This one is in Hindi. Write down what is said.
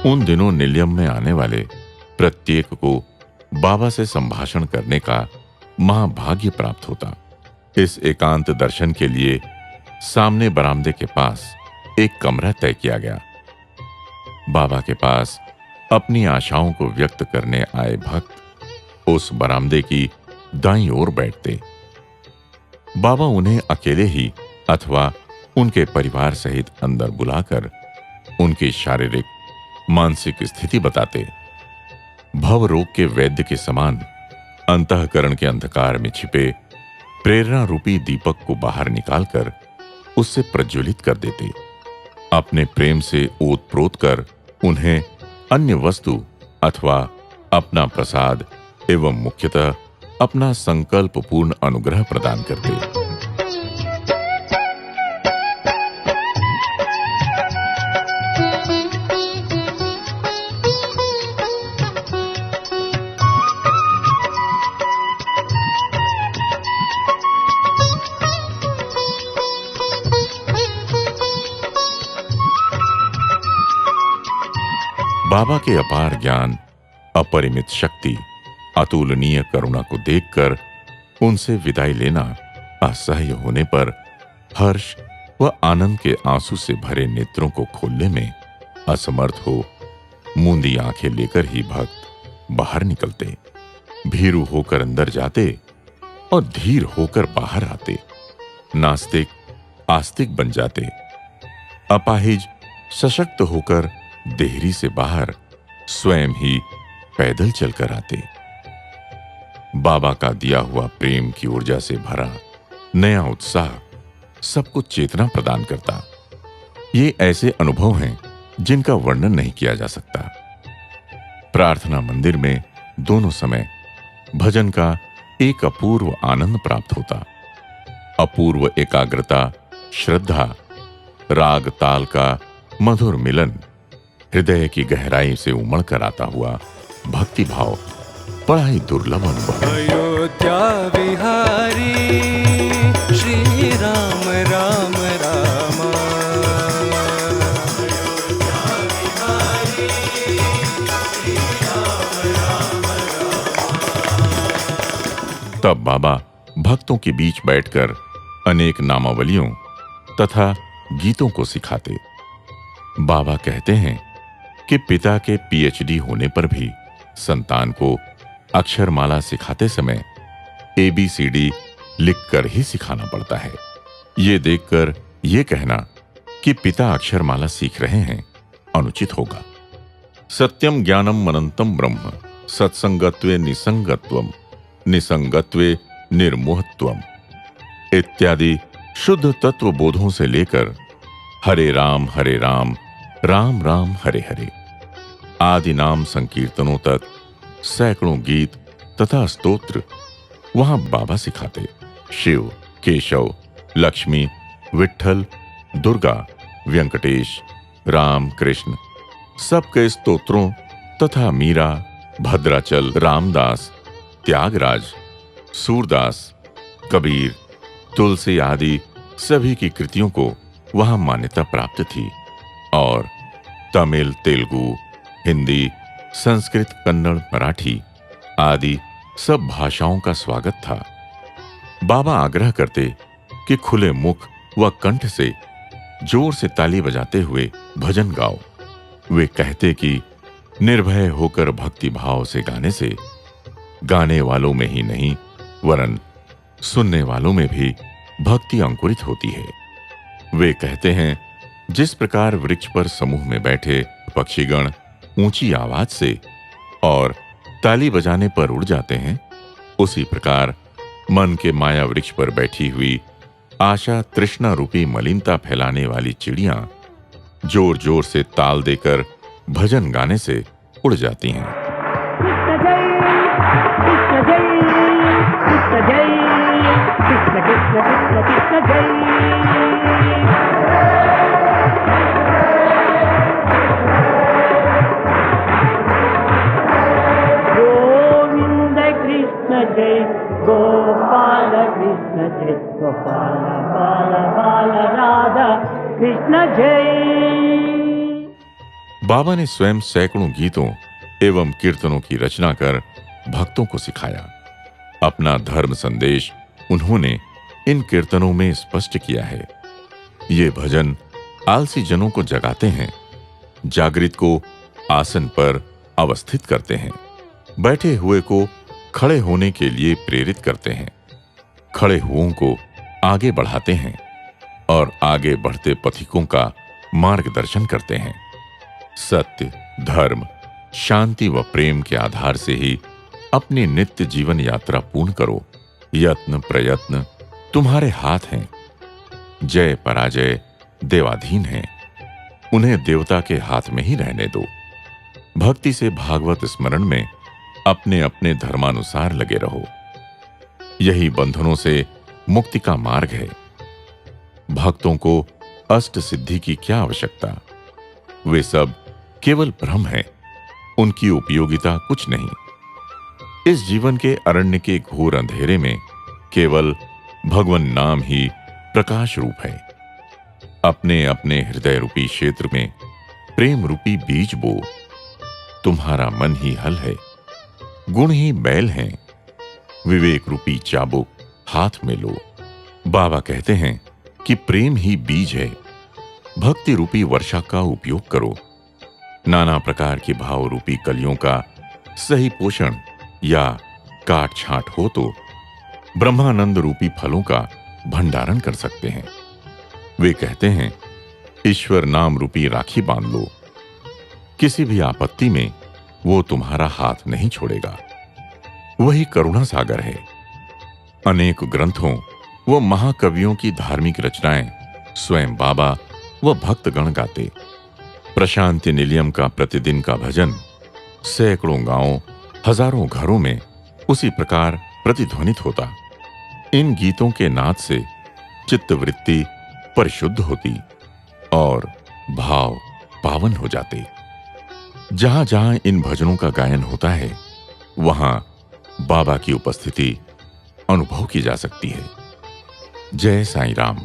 उन दिनों निलयम में आने वाले प्रत्येक को बाबा से संभाषण करने का महाभाग्य प्राप्त होता। इस एकांत दर्शन के लिए सामने बरामदे के पास एक कमरा तय किया गया। बाबा के पास अपनी आशाओं को व्यक्त करने आए भक्त उस बरामदे की दाईं ओर बैठते। बाबा उन्हें अकेले ही अथवा उनके परिवार सहित अंदर बुलाकर उनकी शारीरिक मानसिक स्थिति बताते। भव रोग के वैद्य के समान अंतःकरण के अंधकार में छिपे प्रेरणा रूपी दीपक को बाहर निकालकर उससे प्रज्वलित कर देते। अपने प्रेम से ओतप्रोत कर उन्हें अन्य वस्तु अथवा अपना प्रसाद एवं मुख्यतः अपना संकल्पपूर्ण अनुग्रह प्रदान करते। बाबा के अपार ज्ञान, अपरिमित शक्ति, अतुलनीय करुणा को देखकर उनसे विदाई लेना असह्य होने पर हर्ष व आनंद के आंसू से भरे नेत्रों को खोलने में असमर्थ हो मूंदी आंखें लेकर ही भक्त बाहर निकलते। भीरू होकर अंदर जाते और धीर होकर बाहर आते। नास्तिक आस्तिक बन जाते। अपाहिज सशक्त होकर देहरी से बाहर स्वयं ही पैदल चलकर आते। बाबा का दिया हुआ प्रेम की ऊर्जा से भरा नया उत्साह सबको चेतना प्रदान करता। ये ऐसे अनुभव हैं जिनका वर्णन नहीं किया जा सकता। प्रार्थना मंदिर में दोनों समय भजन का एक अपूर्व आनंद प्राप्त होता। अपूर्व एकाग्रता, श्रद्धा, राग ताल का मधुर मिलन, हृदय की गहराई से उमड़ कर आता हुआ भक्ति भाव बड़ा ही दुर्लभ अनुभव है। अयोध्या विहारी श्री राम राम राम। तब बाबा भक्तों के बीच बैठकर अनेक नामावलियों तथा गीतों को सिखाते। बाबा कहते हैं कि पिता के पीएचडी होने पर भी संतान को अक्षरमाला सिखाते समय एबीसीडी लिखकर ही सिखाना पड़ता है। ये देखकर ये कहना कि पिता अक्षरमाला सीख रहे हैं अनुचित होगा। सत्यम ज्ञानम अनंतम ब्रह्म, सत्संगत्वे निसंगत्वम, निसंगत्वे निर्मोहत्वम इत्यादि शुद्ध तत्व बोधों से लेकर हरे राम राम राम हरे हरे आदि नाम संकीर्तनों तक सैकड़ों गीत तथा स्तोत्र वहां बाबा सिखाते। शिव, केशव, लक्ष्मी, विट्ठल, दुर्गा, वेंकटेश, राम, कृष्ण सबके स्तोत्रों तथा मीरा, भद्राचल, रामदास, त्यागराज, सूरदास, कबीर, तुलसी आदि सभी की कृतियों को वहां मान्यता प्राप्त थी और तमिल, तेलुगु, हिंदी, संस्कृत, कन्नड़, मराठी आदि सब भाषाओं का स्वागत था। बाबा आग्रह करते कि खुले मुख व कंठ से जोर से ताली बजाते हुए भजन गाओ। वे कहते कि निर्भय होकर भक्ति भाव से गाने से गाने वालों में ही नहीं वरन सुनने वालों में भी भक्ति अंकुरित होती है। वे कहते हैं जिस प्रकार वृक्ष पर समूह में बैठे पक्षीगण ऊंची आवाज से और ताली बजाने पर उड़ जाते हैं, उसी प्रकार मन के माया वृक्ष पर बैठी हुई आशा तृष्णा रूपी मलिनता फैलाने वाली चिड़ियां जोर जोर से ताल देकर भजन गाने से उड़ जाती हैं। गोपाल कृष्ण जय, गोपाल बाल बाल राधा कृष्ण जय। बाबा ने स्वयं सैकड़ों गीतों एवं कीर्तनों की रचना कर भक्तों को सिखाया। अपना धर्म संदेश उन्होंने इन कीर्तनों में स्पष्ट किया है। ये भजन आलसी जनों को जगाते हैं, जागृत को आसन पर अवस्थित करते हैं, बैठे हुए को खड़े होने के लिए प्रेरित करते हैं, खड़े हुओं को आगे बढ़ाते हैं और आगे बढ़ते पथिकों का मार्गदर्शन करते हैं। सत्य, धर्म, शांति व प्रेम के आधार से ही अपनी नित्य जीवन यात्रा पूर्ण करो। यत्न प्रयत्न तुम्हारे हाथ हैं। जय पराजय देवाधीन हैं। उन्हें देवता के हाथ में ही रहने दो। भक्ति से भागवत स्मरण में अपने अपने धर्मानुसार लगे रहो। यही बंधनों से मुक्ति का मार्ग है। भक्तों को अष्ट सिद्धि की क्या आवश्यकता? वे सब केवल भ्रम है, उनकी उपयोगिता कुछ नहीं। इस जीवन के अरण्य के घोर अंधेरे में केवल भगवान नाम ही प्रकाश रूप है। अपने अपने हृदय रूपी क्षेत्र में प्रेम रूपी बीज बो। तुम्हारा मन ही हल है, गुण ही बैल हैं। विवेक रूपी चाबुक हाथ में लो। बाबा कहते हैं कि प्रेम ही बीज है। भक्ति रूपी वर्षा का उपयोग करो। नाना प्रकार की भाव रूपी कलियों का सही पोषण या काट छांट हो तो ब्रह्मानंद रूपी फलों का भंडारण कर सकते हैं। वे कहते हैं, ईश्वर नाम रूपी राखी बांध लो। किसी भी आपत्ति में वो तुम्हारा हाथ नहीं छोड़ेगा। वही करुणा सागर है। अनेक ग्रंथों व महाकवियों की धार्मिक रचनाएं स्वयं बाबा व भक्तगण गाते। प्रशांति निलयम का प्रतिदिन का भजन सैकड़ों गांवों, हजारों घरों में उसी प्रकार प्रतिध्वनित होता। इन गीतों के नाद से चित्तवृत्ति परिशुद्ध होती और भाव पावन हो जाते। जहां जहां इन भजनों का गायन होता है, वहां बाबा की उपस्थिति अनुभव की जा सकती है। जय साईं राम।